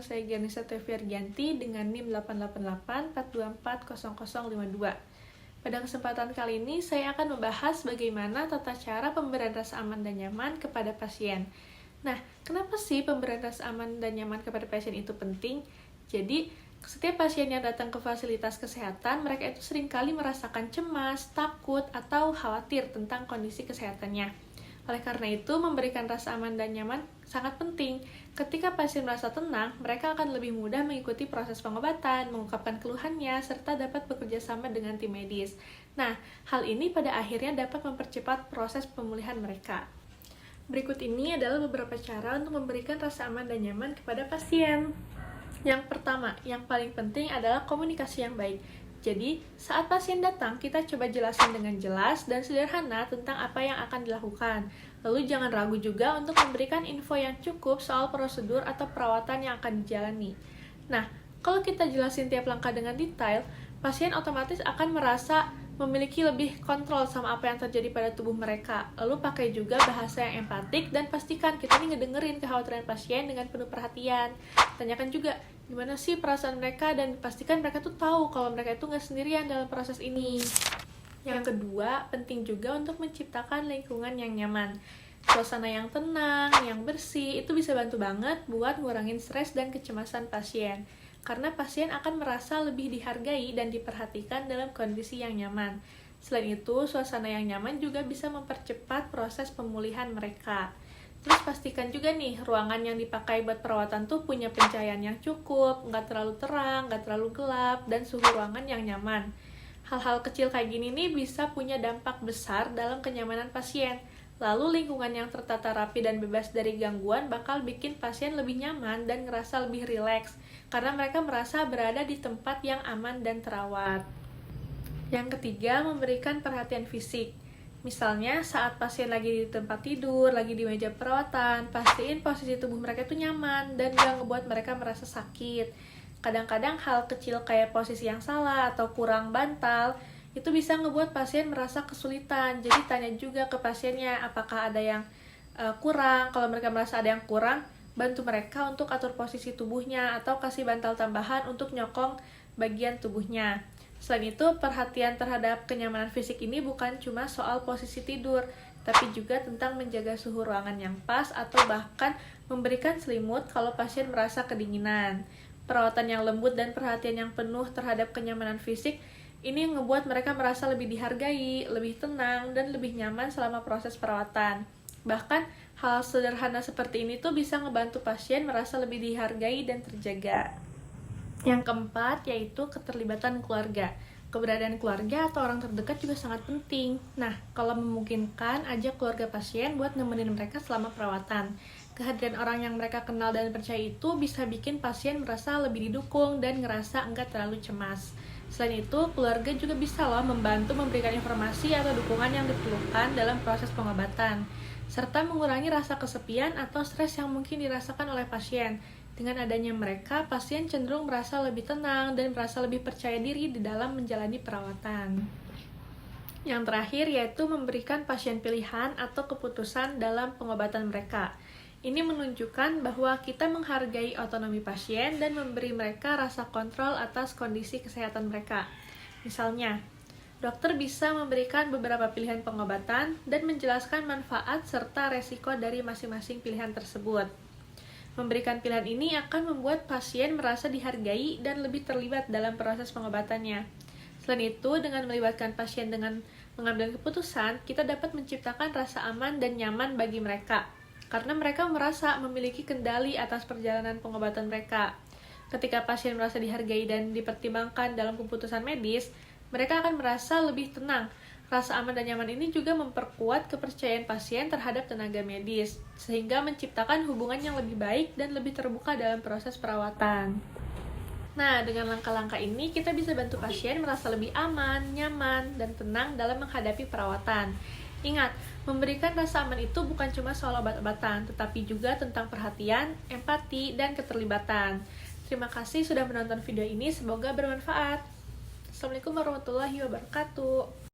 saya Ganesha Teviargianti dengan NIM 88842400052. Pada kesempatan kali ini, saya akan membahas bagaimana tata cara pemberian rasa aman dan nyaman kepada pasien. Nah, kenapa sih pemberian rasa aman dan nyaman kepada pasien itu penting? Jadi, setiap pasien yang datang ke fasilitas kesehatan, mereka itu seringkali merasakan cemas, takut, atau khawatir tentang kondisi kesehatannya. Oleh karena itu, memberikan rasa aman dan nyaman sangat penting. Ketika pasien merasa tenang, mereka akan lebih mudah mengikuti proses pengobatan, mengungkapkan keluhannya, serta dapat bekerja sama dengan tim medis. Nah, hal ini pada akhirnya dapat mempercepat proses pemulihan mereka. Berikut ini adalah beberapa cara untuk memberikan rasa aman dan nyaman kepada pasien. Yang pertama, yang paling penting adalah komunikasi yang baik. Jadi, saat pasien datang, kita coba jelasin dengan jelas dan sederhana tentang apa yang akan dilakukan. Lalu jangan ragu juga untuk memberikan info yang cukup soal prosedur atau perawatan yang akan dijalani. Nah, kalau kita jelasin tiap langkah dengan detail, pasien otomatis akan merasa memiliki lebih kontrol sama apa yang terjadi pada tubuh mereka. Lalu pakai juga bahasa yang empatik dan pastikan kita nih ngedengerin kekhawatiran pasien dengan penuh perhatian. Tanyakan juga gimana sih perasaan mereka dan pastikan mereka tuh tahu kalau mereka itu nggak sendirian dalam proses ini. Yang kedua, penting juga untuk menciptakan lingkungan yang nyaman. Suasana yang tenang, yang bersih, itu bisa bantu banget buat ngurangin stres dan kecemasan pasien. Karena pasien akan merasa lebih dihargai dan diperhatikan dalam kondisi yang nyaman. Selain itu, suasana yang nyaman juga bisa mempercepat proses pemulihan mereka. Terus pastikan juga nih, ruangan yang dipakai buat perawatan tuh punya pencahayaan yang cukup, nggak terlalu terang, nggak terlalu gelap, dan suhu ruangan yang nyaman. Hal-hal kecil kayak gini nih bisa punya dampak besar dalam kenyamanan pasien. Lalu lingkungan yang tertata rapi dan bebas dari gangguan bakal bikin pasien lebih nyaman dan ngerasa lebih rileks, karena mereka merasa berada di tempat yang aman dan terawat. Yang ketiga, memberikan perhatian fisik. Misalnya, saat pasien lagi di tempat tidur, lagi di meja perawatan, pastiin posisi tubuh mereka itu nyaman dan gak ngebuat mereka merasa sakit. Kadang-kadang hal kecil kayak posisi yang salah atau kurang bantal, itu bisa ngebuat pasien merasa kesulitan. Jadi tanya juga ke pasiennya apakah ada yang kurang. Kalau mereka merasa ada yang kurang, bantu mereka untuk atur posisi tubuhnya atau kasih bantal tambahan untuk nyokong bagian tubuhnya. Selain itu, perhatian terhadap kenyamanan fisik ini bukan cuma soal posisi tidur, tapi juga tentang menjaga suhu ruangan yang pas atau bahkan memberikan selimut kalau pasien merasa kedinginan. Perawatan yang lembut dan perhatian yang penuh terhadap kenyamanan fisik ini ngebuat mereka merasa lebih dihargai, lebih tenang, dan lebih nyaman selama proses perawatan. Bahkan, hal sederhana seperti ini tuh bisa ngebantu pasien merasa lebih dihargai dan terjaga. Yang keempat, yaitu keterlibatan keluarga. Keberadaan keluarga atau orang terdekat juga sangat penting. Nah, kalau memungkinkan, ajak keluarga pasien buat nemenin mereka selama perawatan. Kehadiran orang yang mereka kenal dan percaya itu bisa bikin pasien merasa lebih didukung dan ngerasa enggak terlalu cemas. Selain itu, keluarga juga bisa loh membantu memberikan informasi atau dukungan yang diperlukan dalam proses pengobatan, serta mengurangi rasa kesepian atau stres yang mungkin dirasakan oleh pasien. Dengan adanya mereka, pasien cenderung merasa lebih tenang dan merasa lebih percaya diri di dalam menjalani perawatan. Yang terakhir yaitu memberikan pasien pilihan atau keputusan dalam pengobatan mereka. Ini menunjukkan bahwa kita menghargai otonomi pasien dan memberi mereka rasa kontrol atas kondisi kesehatan mereka. Misalnya, dokter bisa memberikan beberapa pilihan pengobatan dan menjelaskan manfaat serta resiko dari masing-masing pilihan tersebut. Memberikan pilihan ini akan membuat pasien merasa dihargai dan lebih terlibat dalam proses pengobatannya. Selain itu, dengan melibatkan pasien dengan mengambil keputusan, kita dapat menciptakan rasa aman dan nyaman bagi mereka, karena mereka merasa memiliki kendali atas perjalanan pengobatan mereka. Ketika pasien merasa dihargai dan dipertimbangkan dalam keputusan medis, mereka akan merasa lebih tenang. Rasa aman dan nyaman ini juga memperkuat kepercayaan pasien terhadap tenaga medis, sehingga menciptakan hubungan yang lebih baik dan lebih terbuka dalam proses perawatan. Nah, dengan langkah-langkah ini, kita bisa bantu pasien merasa lebih aman, nyaman, dan tenang dalam menghadapi perawatan. Ingat, memberikan rasa aman itu bukan cuma soal obat-obatan, tetapi juga tentang perhatian, empati, dan keterlibatan. Terima kasih sudah menonton video ini, semoga bermanfaat. Assalamualaikum warahmatullahi wabarakatuh.